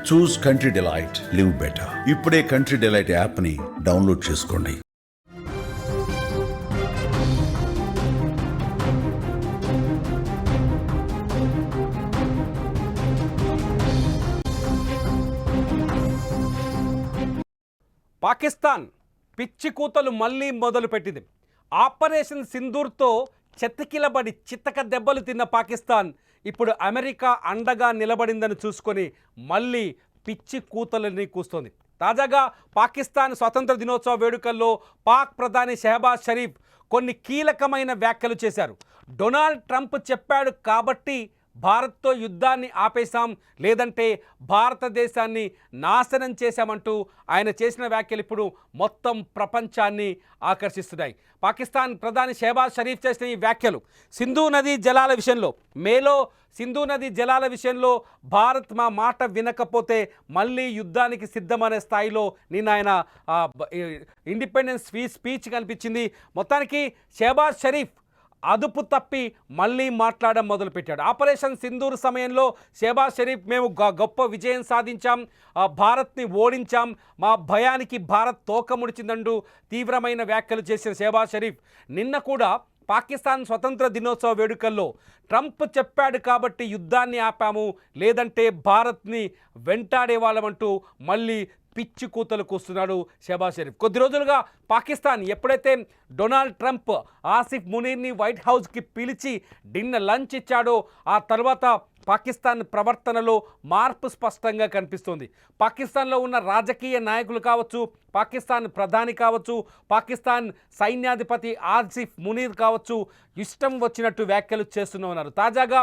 చూస్ country delight, live better. ఇప్పుడే country delight యాప్ని download చేసుకోండి. పాకిస్తాన్ పిచ్చి కూతలు మళ్ళీ మొదలుపెట్టింది. ఆపరేషన్ సింధూర్తో చెత్తకిలబడి చిత్తక దెబ్బలు తిన్న పాకిస్తాన్ ఇప్పుడు అమెరికా అండగా నిలబడిందని చూసుకొని మళ్ళీ పిచ్చి కూతలని కూస్తోంది. తాజాగా పాకిస్తాన్ స్వతంత్ర దినోత్సవ వేడుకల్లో పాక్ ప్రధాని షెహబాజ్ షరీఫ్ కొన్ని కీలకమైన వ్యాఖ్యలు చేశారు. డొనాల్డ్ ట్రంప్ చెప్పాడు కాబట్టి భారత్తో యుద్ధాన్ని ఆపేశాం, లేదంటే భారతదేశాన్ని నాశనం చేశామంటూ ఆయన చేసిన వ్యాఖ్యలు ఇప్పుడు మొత్తం ప్రపంచాన్ని ఆకర్షిస్తున్నాయి. పాకిస్తాన్ ప్రధాని షెహబాజ్ షరీఫ్ చేసిన ఈ వ్యాఖ్యలు సింధు నదీ జలాల విషయంలో, మేలో సింధు నదీ జలాల విషయంలో భారత్ మా మాట వినకపోతే మళ్ళీ యుద్ధానికి సిద్ధమనే స్థాయిలో నిన్న ఆయన ఇండిపెండెన్స్ స్పీచ్ కనిపించింది. మొత్తానికి షెహబాజ్ షరీఫ్ అదుపు తప్పి మళ్ళీ మాట్లాడడం మొదలుపెట్టాడు. ఆపరేషన్ సింధూర్ సమయంలో షెహబాజ్ షరీఫ్ మేము గొప్ప విజయం సాధించాం, భారత్ని ఓడించాం, మా భయానికి భారత్ తోక ముడిచిందంటూ తీవ్రమైన వ్యాఖ్యలు చేసిన షెహబాజ్ షరీఫ్ నిన్న కూడా పాకిస్తాన్ స్వతంత్ర దినోత్సవ వేడుకల్లో ట్రంప్ చెప్పాడు కాబట్టి యుద్ధాన్ని ఆపాము, లేదంటే భారత్ని వెంటాడేవాళ్ళమంటూ మళ్ళీ పిచ్చి కూతలు కూస్తున్నాడు షెహబాజ్ షరీఫ్. కొద్ది రోజులుగా పాకిస్తాన్ ఎప్పుడైతే డొనాల్డ్ ట్రంప్ ఆసిఫ్ మునీర్ని వైట్ హౌస్కి పిలిచి లంచ్ ఇచ్చాడో ఆ తర్వాత పాకిస్తాన్ ప్రవర్తనలో మార్పు స్పష్టంగా కనిపిస్తుంది. పాకిస్తాన్లో ఉన్న రాజకీయ నాయకులు కావచ్చు, పాకిస్తాన్ ప్రధాని కావచ్చు, పాకిస్తాన్ సైన్యాధిపతి ఆసిఫ్ మునీర్ కావచ్చు, ఇష్టం వచ్చినట్టు వ్యాఖ్యలు చేస్తూనే ఉన్నారు. తాజాగా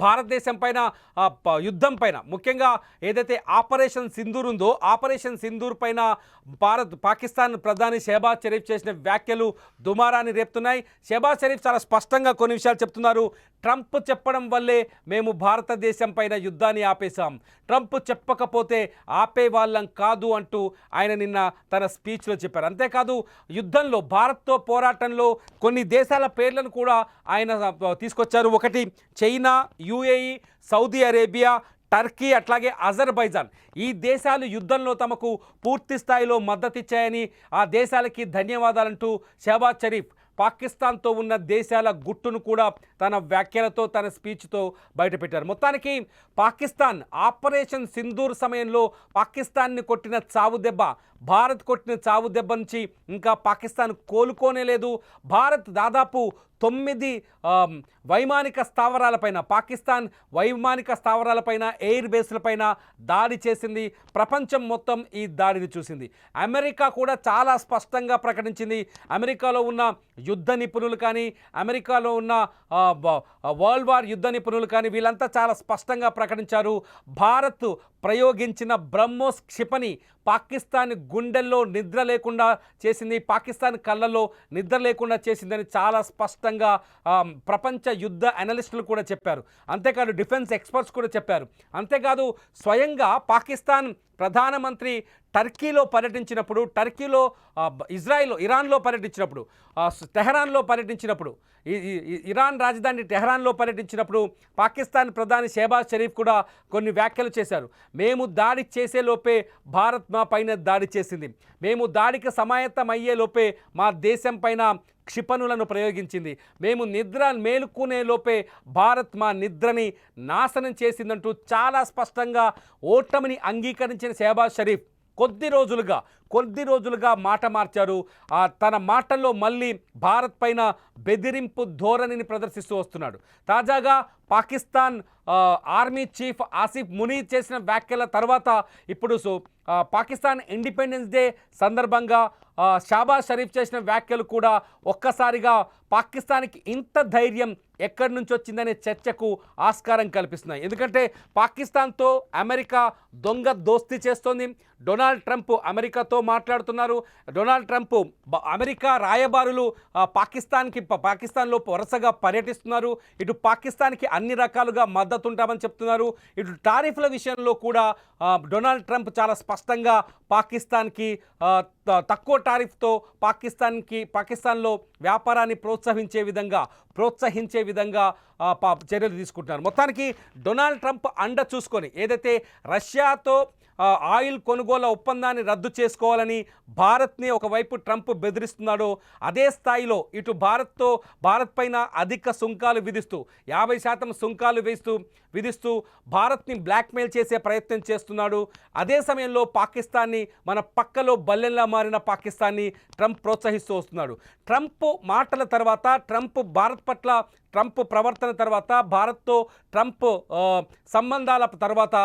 భారతదేశం పైన యుద్ధం పైన, ముఖ్యంగా ఏదైతే ఆపరేషన్ సింధూర్ ఉందో ఆపరేషన్ సింధూర్ పైన పాకిస్తాన్ ప్రధాని షెహబాజ్ షరీఫ్ చేసిన వ్యాఖ్యలు దుమారాన్ని రేపుతున్నాయి. షెహబాజ్ షరీఫ్ చాలా స్పష్టంగా కొన్ని విషయాలు చెప్తున్నారు. ట్రంప్ చెప్పడం వల్లే మేము భారతదేశం పైన యుద్ధాన్ని ఆపేశాం, ట్రంప్ చెప్పకపోతే ఆపే వాళ్ళం కాదు అంటూ ఆయన నిన్న తన స్పీచ్లో చెప్పారు. అంతేకాదు యుద్ధంలో భారత్తో పోరాటంలో కొన్ని దేశాల పేర్లను కూడా ఆయన తీసుకొచ్చారు. ఒకటి China, UAE, Saudi Arabia, Turkey, అట్లాగే అజర్బైజాన్. ఈ దేశాలు యుద్ధంలో తమకు పూర్తి స్థాయిలో మద్దతిచ్చాయని, ఆ దేశాలకి ధన్యవాదాలంటూ షెహబాజ్ షరీఫ్ పాకిస్తాన్తో ఉన్న దేశాల గుట్టును కూడా తన వ్యాఖ్యలతో, తన స్పీచ్తో బయటపెట్టారు. మొత్తానికి పాకిస్తాన్ ఆపరేషన్ సింధూర్ సమయంలో పాకిస్తాన్ని కొట్టిన చావు దెబ్బ, భారత్ కొట్టిన చావు దెబ్బ నుంచి ఇంకా పాకిస్తాన్ కోలుకోనే లేదు. భారత్ దాదాపు 9 వైమానిక స్థావరాలపైన, పాకిస్తాన్ వైమానిక స్థావరాలపైన, ఎయిర్ బేస్లపైన దాడి చేసింది. ప్రపంచం మొత్తం ఈ దాడిని చూసింది. అమెరికా కూడా చాలా స్పష్టంగా ప్రకటించింది. అమెరికాలో ఉన్న యుద్ధ నిపుణులు కానీ, అమెరికాలో ఉన్న వరల్డ్ వార్ యుద్ధ నిపుణులు కానీ వీళ్ళంతా చాలా స్పష్టంగా ప్రకటించారు. భారత్ ప్రయోగించిన బ్రహ్మోస్ క్షిపణి పాకిస్తాన్ గుండెల్లో నిద్ర లేకుండా చేసింది, పాకిస్తాన్ కళ్ళల్లో నిద్ర లేకుండా చేసిందని చాలా స్పష్టంగా ప్రపంచ యుద్ధ అనలిస్టులు కూడా చెప్పారు. అంతేకాదు డిఫెన్స్ ఎక్స్పర్ట్స్ కూడా చెప్పారు. అంతేకాదు స్వయంగా పాకిస్తాన్ ప్రధానమంత్రి టర్కీలో పర్యటించినప్పుడు, టర్కీలో ఇరాన్లో పర్యటించినప్పుడు, టెహరాన్లో పర్యటించినప్పుడు, ఇరాన్ రాజధాని టెహరాన్లో పర్యటించినప్పుడు పాకిస్తాన్ ప్రధాని షెహబాజ్ షరీఫ్ కూడా కొన్ని వ్యాఖ్యలు చేశారు. మేము దాడి చేసేలోపే భారత్ మా పైన దాడి చేసింది, మేము దాడికి సమాయత్తం అయ్యేలోపే మా దేశం పైన క్షిపణులను ప్రయోగించింది, మేము మేలుకునే లోపే భారత్ మా నిద్రని నాశనం చేసిందంటూ చాలా స్పష్టంగా ఓటమిని అంగీకరించిన షెహబాజ్ షరీఫ్ కొద్ది రోజులుగా మాట మార్చారు. తన మాటల్లో మళ్ళీ భారత్ పైన బెదిరింపు ధోరణిని ప్రదర్శిస్తూ వస్తున్నాడు. తాజాగా పాకిస్తాన్ ఆర్మీ చీఫ్ ఆసిఫ్ మునీర్ చేసిన వ్యాఖ్యల తర్వాత ఇప్పుడు పాకిస్తాన్ ఇండిపెండెన్స్ డే సందర్భంగా షెహబాజ్ షరీఫ్ చేసిన వ్యాఖ్యలు కూడా ఒక్కసారిగా పాకిస్తాన్కి ఇంత ధైర్యం ఎక్కడి నుంచి వచ్చిందనే చర్చకు ఆస్కారం కల్పిస్తున్నాయి. ఎందుకంటే పాకిస్తాన్తో అమెరికా దొంగ దోస్తీ చేస్తోంది. డొనాల్డ్ ట్రంప్ అమెరికాతో మాట్లాడుతున్నారు. డొనాల్డ్ ట్రంప్ అమెరికా రాయబారులు పాకిస్తాన్లో వరుసగా పర్యటిస్తున్నారు. ఇటు పాకిస్తాన్కి అన్ని రకాలుగా మద్దతు ఉంటామని చెప్తున్నారు. ఇటు టారిఫ్ల విషయంలో కూడా డొనాల్డ్ ట్రంప్ చాలా స్పష్టంగా పాకిస్తాన్కి తక్కువ టారిఫ్తో పాకిస్తాన్లో వ్యాపారాన్ని ప్రోత్సహించే విధంగా చర్యలు తీసుకుంటున్నారు. మొత్తానికి డొనాల్డ్ ట్రంప్ అండ చూసుకొని ఏదైతే రష్యాతో ఆయిల్ కొనుగోలు ఒప్పందాన్ని రద్దు చేసుకోవాలని భారత్ని ఒకవైపు ట్రంప్ బెదిరిస్తున్నాడో, అదే స్థాయిలో ఇటు భారత్ పైన అధిక సుంకాలు విధిస్తూ 50% సుంకాలు విధిస్తూ భారత్ని బ్లాక్మెయిల్ చేసే ప్రయత్నం చేస్తున్నాడు. అదే సమయంలో పాకిస్తాన్ని, మన పక్కలో బల్లెంలా మారిన పాకిస్తాన్ని ట్రంప్ ప్రోత్సహిస్తూ వస్తున్నాడు. ట్రంప్ మాటల తర్వాత, ట్రంప్ ప్రవర్తన తర్వాత, భారత్తో ట్రంప్ సంబంధాల తర్వాత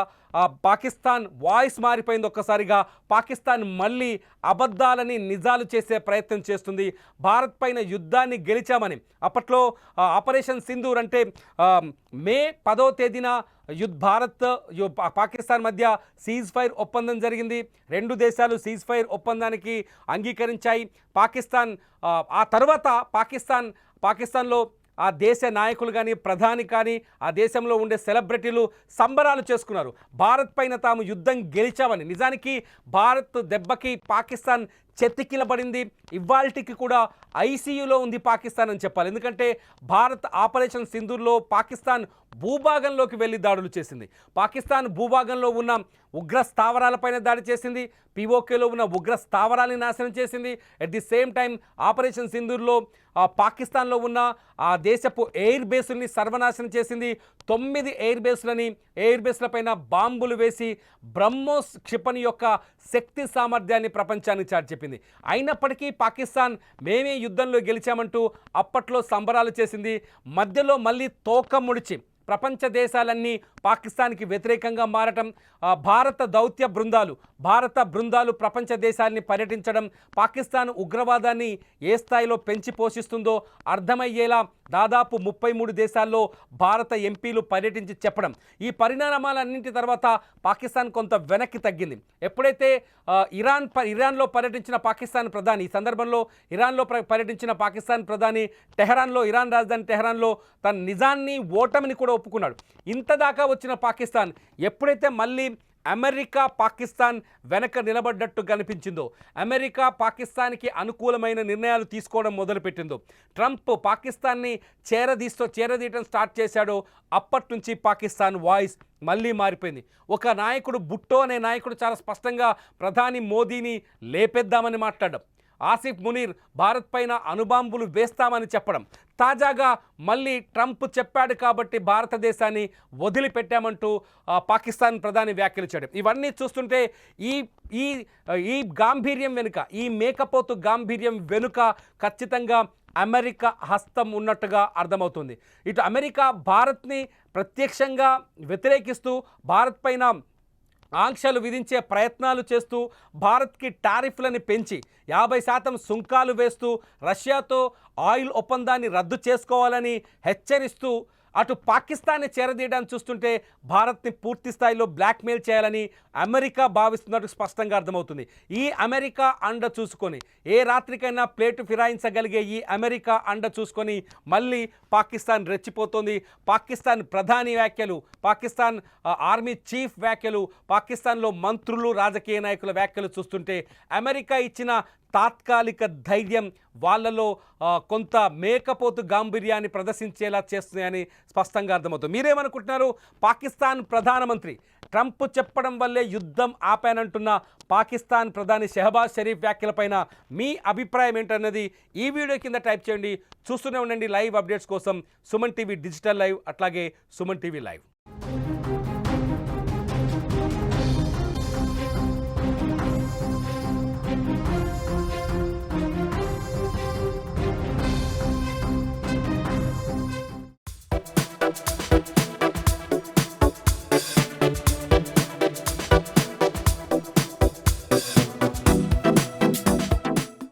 పాకిస్తాన్ వాయిస్ మారిపోయింది. ఒక్కసారిగా పాకిస్తాన్ మళ్ళీ అబద్ధాలని నిజాలు చేసే ప్రయత్నం చేస్తుంది. భారత్ పైన యుద్ధాన్ని గెలిచామని అప్పట్లో ఆపరేషన్ సింధూర్ అంటే మే 10వ తేదీన పాకిస్తాన్ మధ్య సీజ్ ఫైర్ ఒప్పందం జరిగింది. రెండు దేశాలు సీజ్ ఫైర్ ఒప్పందానికి అంగీకరించాయి. ఆ తర్వాత పాకిస్తాన్లో ఆ దేశ నాయకులు కానీ, ప్రధాని కానీ, ఆ దేశంలో ఉండే సెలబ్రిటీలు సంబరాలు చేసుకున్నారు. భారత్ పైన తాము యుద్ధం గెలిచామని. నిజానికి భారత్ దెబ్బకి పాకిస్తాన్ చెతికిలబడింది. ఇవాల్టికి కూడా ఐసీయూలో ఉంది పాకిస్తాన్ అని చెప్పాలి. ఎందుకంటే భారత్ ఆపరేషన్ సింధూర్లో పాకిస్తాన్ భూభాగంలోకి వెళ్ళి దాడులు చేసింది. పాకిస్తాన్ భూభాగంలో ఉన్న ఉగ్ర స్థావరాలపైన దాడి చేసింది. పీఓకేలో ఉన్న ఉగ్ర స్థావరాలని నాశనం చేసింది. At the same time operation సింధూర్లో పాకిస్తాన్లో ఉన్న ఆ దేశపు ఎయిర్ బేసుల్ని సర్వనాశనం చేసింది. 9 ఎయిర్ బేస్లపైన బాంబులు వేసి బ్రహ్మోస్ క్షిపణి యొక్క శక్తి సామర్థ్యాన్ని ప్రపంచానికి చాటి చెప్పింది. అయినప్పటికీ పాకిస్తాన్ మేమే యుద్ధంలో గెలిచామంటూ అప్పట్లో సంబరాలు చేసింది. మధ్యలో మళ్ళీ తోక ముడిచి ప్రపంచ దేశాలన్నీ పాకిస్తాన్కి వ్యతిరేకంగా మారటం, భారత బృందాలు ప్రపంచ దేశాలని పర్యటించడం, పాకిస్తాన్ ఉగ్రవాదాన్ని ఏ స్థాయిలో పెంచి పోషిస్తుందో అర్థమయ్యేలా దాదాపు 33 దేశాల్లో భారత ఎంపీలు పర్యటించి చెప్పడం. ఈ పరిణామాలన్నింటి తర్వాత పాకిస్తాన్ కొంత వెనక్కి తగ్గింది. ఎప్పుడైతే ఇరాన్లో పర్యటించిన పాకిస్తాన్ ప్రధాని, ఈ సందర్భంలో ఇరాన్లో పర్యటించిన పాకిస్తాన్ ప్రధాని ఇరాన్ రాజధాని టెహరాన్లో తన నిజాన్ని, ఓటమిని కూడా ఒప్పుకున్నాడు. ఇంతదాకా వచ్చిన పాకిస్తాన్ ఎప్పుడైతే మళ్ళీ అమెరికా పాకిస్తాన్ వెనక నిలబడ్డట్టు కనిపించిందో, అమెరికా పాకిస్తాన్కి అనుకూలమైన నిర్ణయాలు తీసుకోవడం మొదలుపెట్టిందో, ట్రంప్ పాకిస్తాన్ని చేరదీయటం స్టార్ట్ చేశాడో, అప్పటి నుంచి పాకిస్తాన్ వాయిస్ మళ్ళీ మారిపోయింది. ఒక నాయకుడు, భుట్టో అనే నాయకుడు చాలా స్పష్టంగా ప్రధాని మోదీని లేపేద్దామని మాట్లాడడం, ఆసిఫ్ మునీర్ భారత్ పైన అణుబాంబులు వేస్తామని చెప్పడం, తాజాగా మళ్ళీ ట్రంప్ చెప్పాడు కాబట్టి భారతదేశాన్ని వదిలిపెట్టామంటూ పాకిస్తాన్ ప్రధాని వ్యాఖ్యలు చేయడం, ఇవన్నీ చూస్తుంటే ఈ గాంభీర్యం వెనుక, ఈ మేకపోతు గాంభీర్యం వెనుక ఖచ్చితంగా అమెరికా హస్తం ఉన్నట్టుగా అర్థమవుతుంది. ఇటు అమెరికా భారత్ని ప్రత్యక్షంగా వ్యతిరేకిస్తూ భారత్ పైన ఆంక్షలు విధించే ప్రయత్నాలు చేస్తూ, భారత్కి టారిఫ్లను పెంచి 50% సుంకాలు వేస్తూ, రష్యాతో ఆయిల్ ఒప్పందాన్ని రద్దు చేసుకోవాలని హెచ్చరిస్తూ, అటు పాకిస్తాన్ని చేరదీయడానికి చూస్తుంటే భారత్ని పూర్తి స్థాయిలో బ్లాక్మెయిల్ చేయాలని అమెరికా భావిస్తున్నట్టు స్పష్టంగా అర్థమవుతుంది. ఈ అమెరికా అండ చూసుకొని, ఏ రాత్రికైనా ప్లేటు ఫిరాయించగలిగే ఈ అమెరికా అండ చూసుకొని మళ్ళీ పాకిస్తాన్ రెచ్చిపోతుంది. పాకిస్తాన్ ప్రధాని వ్యాఖ్యలు, పాకిస్తాన్ ఆర్మీ చీఫ్ వ్యాఖ్యలు, పాకిస్తాన్లో మంత్రులు, రాజకీయ నాయకుల వ్యాఖ్యలు చూస్తుంటే అమెరికా ఇచ్చిన తాత్కాలిక ధైర్యం వాళ్ళలో కొంత మేకపోతు గాంభీర్యాన్ని ప్రదర్శించేలా చేస్తున్నాయని స్పష్టంగా అర్థమవుతుంది. మీరేమనుకుంటున్నారు? పాకిస్తాన్ ప్రధానమంత్రి ట్రంప్ చెప్పడం వల్లే యుద్ధం ఆపానంటున్న పాకిస్తాన్ ప్రధాని షెహబాజ్ షరీఫ్ వ్యాఖ్యలపైన మీ అభిప్రాయం ఏంటన్నది ఈ వీడియో కింద టైప్ చేయండి. చూస్తూనే ఉండండి లైవ్ అప్డేట్స్ కోసం సుమన్ టీవీ డిజిటల్ లైవ్, అట్లాగే సుమన్ టీవీ లైవ్.